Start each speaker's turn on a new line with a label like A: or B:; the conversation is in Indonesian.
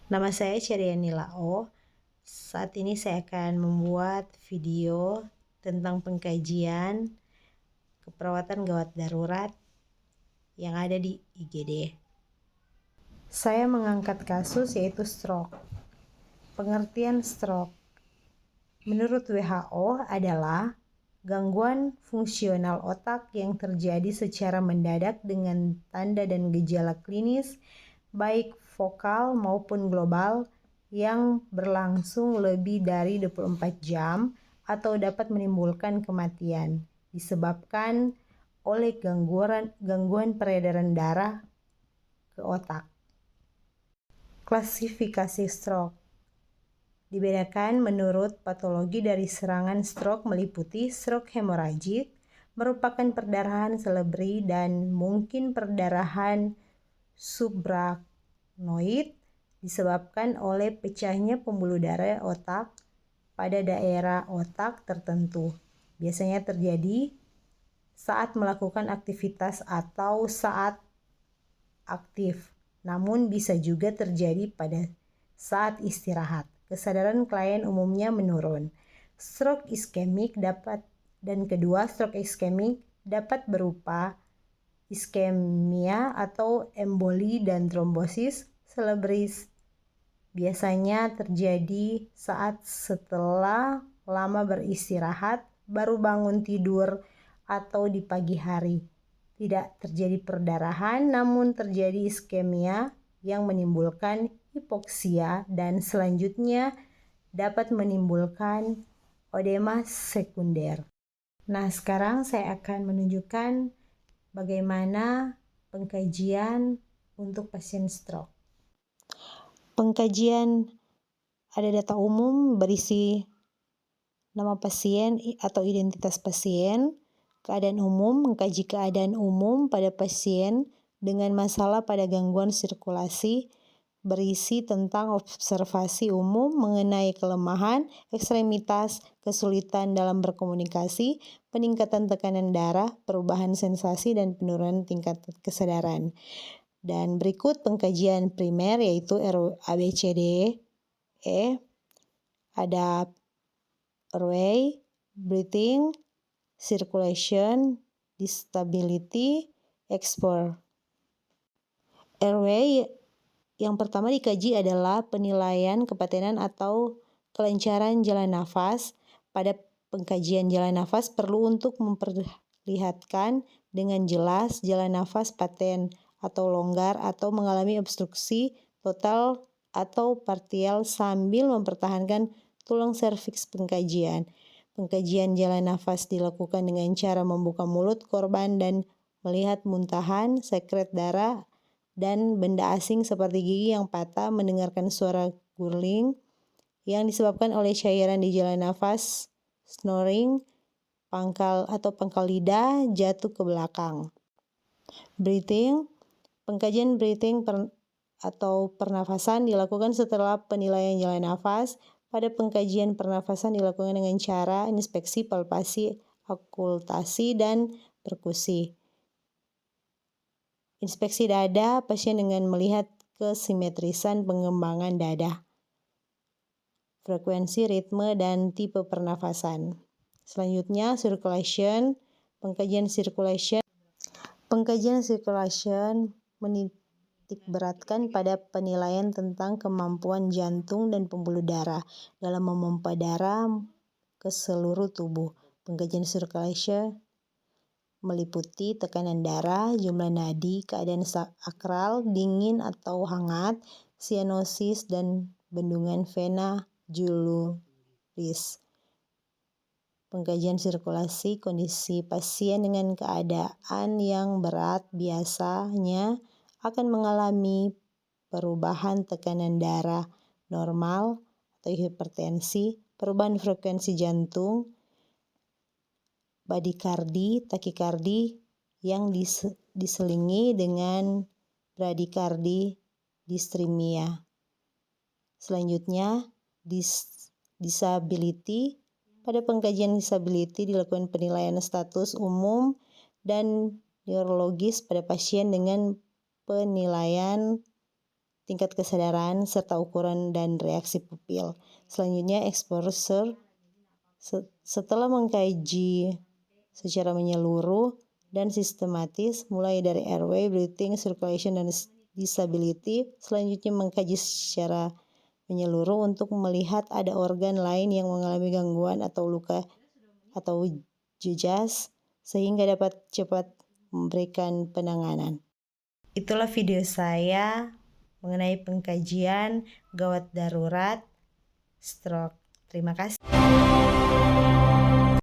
A: Nama saya Ceriani Lao. Saat ini saya akan membuat video tentang pengkajian keperawatan gawat darurat yang ada di IGD. Saya mengangkat kasus yaitu stroke. Pengertian stroke menurut WHO adalah gangguan fungsional otak yang terjadi secara mendadak dengan tanda dan gejala klinis baik vokal maupun global yang berlangsung lebih dari 24 jam atau dapat menimbulkan kematian disebabkan oleh gangguan peredaran darah ke otak. Klasifikasi stroke dibedakan menurut patologi dari serangan stroke meliputi stroke hemoragik, merupakan perdarahan selebri dan mungkin perdarahan subarachnoid disebabkan oleh pecahnya pembuluh darah otak pada daerah otak tertentu. Biasanya terjadi saat melakukan aktivitas atau saat aktif, namun bisa juga terjadi pada saat istirahat. Kesadaran klien umumnya menurun. Stroke iskemik dapat berupa iskemia atau emboli dan trombosis cerebris. Biasanya terjadi saat setelah lama beristirahat, baru bangun tidur atau di pagi hari. Tidak terjadi perdarahan, namun terjadi iskemia yang menimbulkan hipoksia dan selanjutnya dapat menimbulkan edema sekunder. Nah, sekarang saya akan menunjukkan bagaimana pengkajian untuk pasien stroke. Pengkajian ada data umum berisi nama pasien atau identitas pasien, keadaan umum, mengkaji keadaan umum pada pasien dengan masalah pada gangguan sirkulasi, berisi tentang observasi umum mengenai kelemahan, ekstremitas, kesulitan dalam berkomunikasi, peningkatan tekanan darah, perubahan sensasi, dan penurunan tingkat kesadaran. Dan berikut pengkajian primer yaitu ABCD, ada airway, breathing, circulation, disability, explore. Airway yang pertama dikaji adalah penilaian kepatenan atau kelancaran jalan nafas. Pada pengkajian jalan nafas perlu untuk memperlihatkan dengan jelas jalan nafas paten atau longgar atau mengalami obstruksi total atau partial sambil mempertahankan tulang serviks pengkajian. Pengkajian jalan nafas dilakukan dengan cara membuka mulut korban dan melihat muntahan, sekret darah, dan benda asing seperti gigi yang patah, mendengarkan suara gurling yang disebabkan oleh cairan di jalan nafas, snoring, pangkal lidah jatuh ke belakang. Breathing, pengkajian breathing atau pernafasan dilakukan setelah penilaian jalan nafas. Pada pengkajian pernafasan dilakukan dengan cara inspeksi, palpasi, okultasi, dan perkusi. Inspeksi dada pasien dengan melihat kesimetrisan pengembangan dada, frekuensi, ritme, dan tipe pernafasan. Selanjutnya, circulation. Pengkajian circulation menitikberatkan pada penilaian tentang kemampuan jantung dan pembuluh darah dalam memompa darah ke seluruh tubuh. Pengkajian circulation meliputi tekanan darah, jumlah nadi, keadaan sakral, dingin atau hangat, sianosis, dan bendungan vena juluris. Pengkajian sirkulasi, kondisi pasien dengan keadaan yang berat biasanya akan mengalami perubahan tekanan darah normal atau hipertensi, perubahan frekuensi jantung, badikardi, takikardi yang diselingi dengan bradikardi, distremia. Selanjutnya, disability. Pada pengkajian disability dilakukan penilaian status umum dan neurologis pada pasien dengan penilaian tingkat kesadaran, serta ukuran dan reaksi pupil. Selanjutnya, exposure. Setelah mengkaji secara menyeluruh dan sistematis, mulai dari airway, breathing, circulation, dan disability, selanjutnya mengkaji secara menyeluruh untuk melihat ada organ lain yang mengalami gangguan atau luka atau jejas, sehingga dapat cepat memberikan penanganan. Itulah video saya mengenai pengkajian gawat darurat stroke. Terima kasih.